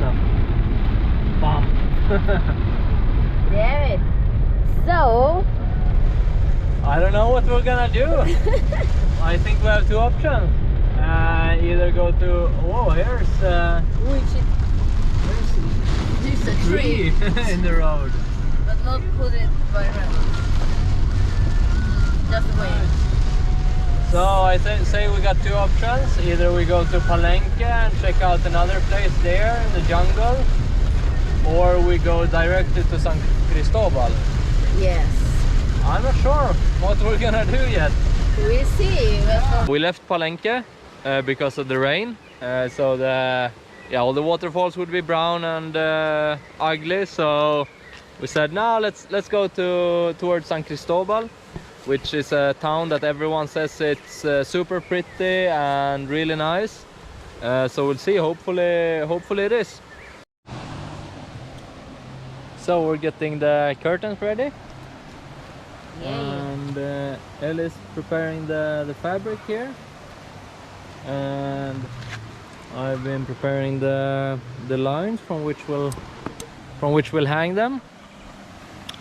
now. Bam. Damn it. So I don't know what we're gonna do. I think we have two options. Either go to, oh, here's there's a tree in the road. but not put it by hand. Just wait. So I say we got two options. Either we go to Palenque and check out another place there in the jungle, or we go directly to San Cristobal. Yes. I'm not sure what we're gonna do yet. We'll see. We left Palenque because of the rain, so all the waterfalls would be brown and ugly. So we said, no, let's go towards San Cristobal, which is a town that everyone says it's super pretty and really nice. So we'll see. Hopefully it is. So we're getting the curtains ready. Yay. And Ellie's preparing the fabric here, and I've been preparing the lines from which we'll hang them,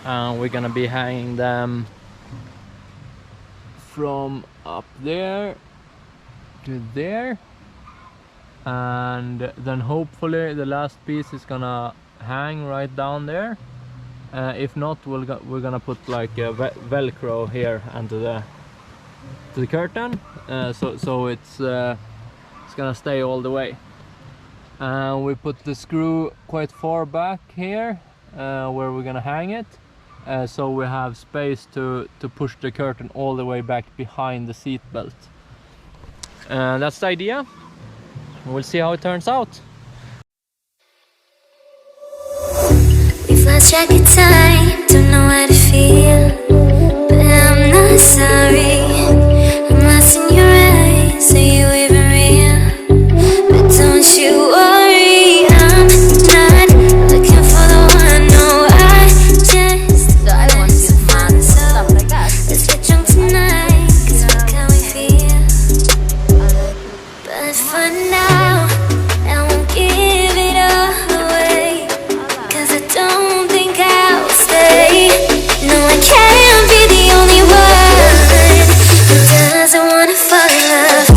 and we're gonna be hanging them from up there to there, and then hopefully the last piece is gonna hang right down there. If not, we're gonna put like a velcro here onto the curtain, so it's gonna stay all the way. And we put the screw quite far back here, where we're gonna hang it, so we have space to push the curtain all the way back behind the seat belt. That's the idea. We'll see how it turns out. We've lost track of time, don't know how to feel, but I'm not sorry. I'm lost in your eyes, are you even real? But don't you worry, I'm not looking for the one. No, I just So I want to do stuff like that. let's get drunk tonight, cause look how we feel. But for now, I won't give it all away, cause I don't think I'll stay. No, I can't be the only one who doesn't wanna fall in love.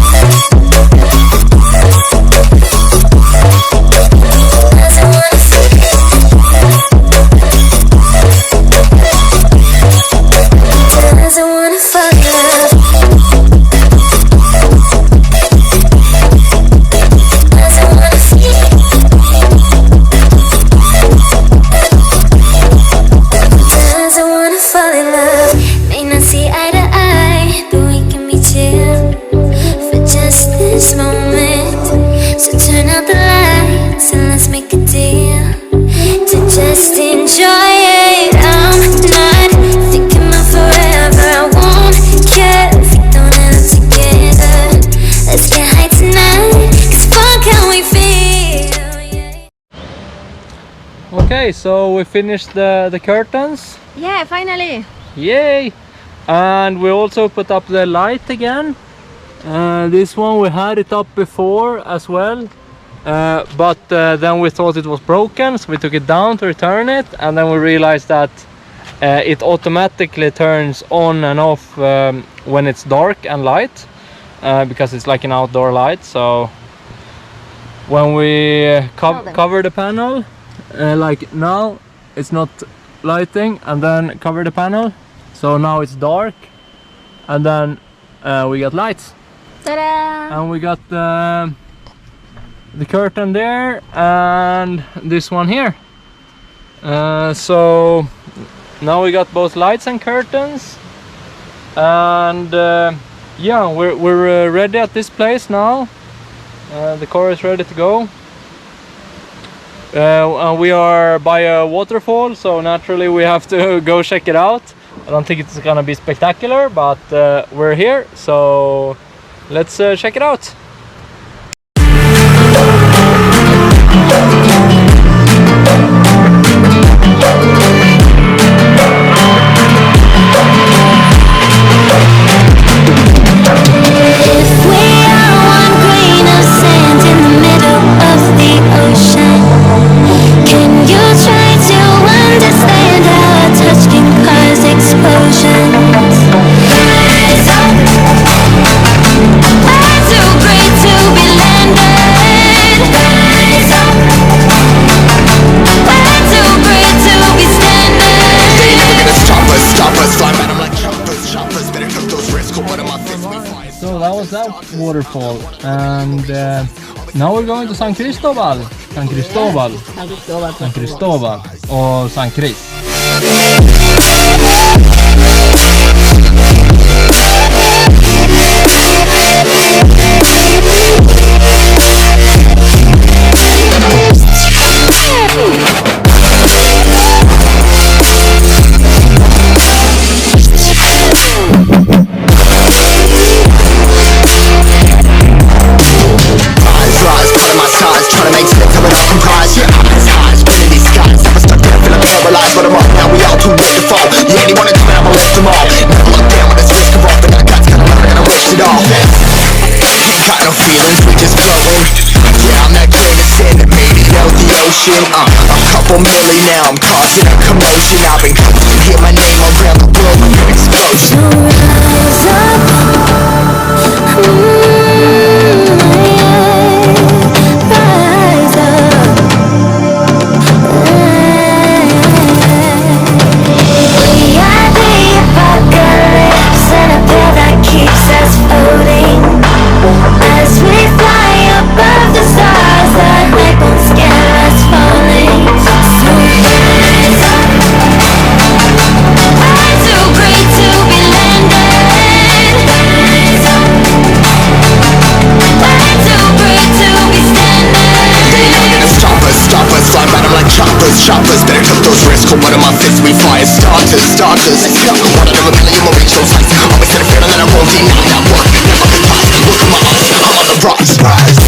Doesn't wanna fall in love. Doesn't wanna fall in love. Doesn't wanna feel. Doesn't wanna fall in love. May not see eye to eye, but we can be chill for just this moment. So turn out the lights and let's make a deal to just enjoy it. I'm not thinking about forever. I won't care if we don't end up together. Let's get high tonight, cause fuck how we feel. Yeah. Okay, so we finished the curtains. Yeah, finally. Yay! And we also put up the light again. This one we had it up before as well, but then we thought it was broken, so we took it down to return it, and then we realized that it automatically turns on and off when it's dark and light, because it's like an outdoor light. So when we cover the panel, like now it's not lighting, and then cover the panel, so now it's dark, and then we got lights. Ta-da! And we got the curtain there and this one here. So now we got both lights and curtains, and yeah, we're ready at this place now. The car is ready to go. We are by a waterfall, so naturally we have to go check it out. I don't think it's gonna be spectacular, but we're here, so let's check it out. If we are one grain of sand in the middle of the ocean, waterfall, and now we're going to San Cristobal, or San Cris. A couple milli now, I'm causing a commotion. I've been coasting, hear my name around the world with an explosion. Rise up, rise up. We are the apocalypse, and a pill that keeps us floating. As we fly above the stars, the night won't scare us falling. So rise up. I'm too great to be landed. Rise up. I'm too great to be standing. They ain't gonna stop us, fly by them like choppers. Better took those risks, hold one of my fists, we fire starters. Let's go. One out of a million will reach those heights. Always had a feeling that I won't deny that work. Never been past, look at my eyes, I'm on the rocks. Rise.